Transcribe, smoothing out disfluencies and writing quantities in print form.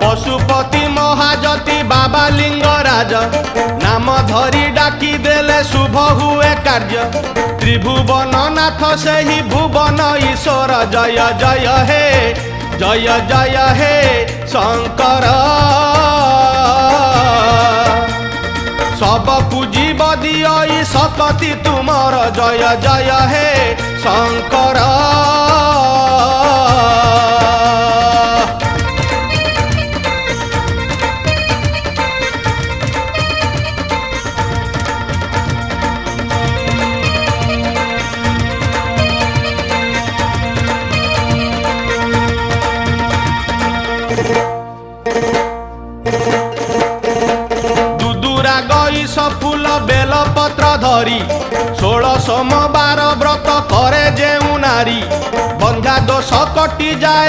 पशुपति महाजति बाबा लिंगराज नाम धरी डाकी देले शुभ हुए कार्य। त्रिभुवन नाथ सेहि भुवन ईश्वर जय जय हे जय जय हे शंकर। सब पूजीब दिय शक्ति तुमर जय जय हे शंकर। दुदुरा गईस फूल बेल पत्र धरी 16 सोमवार व्रत करे जेउ नारी बंधा दोष कटि जाए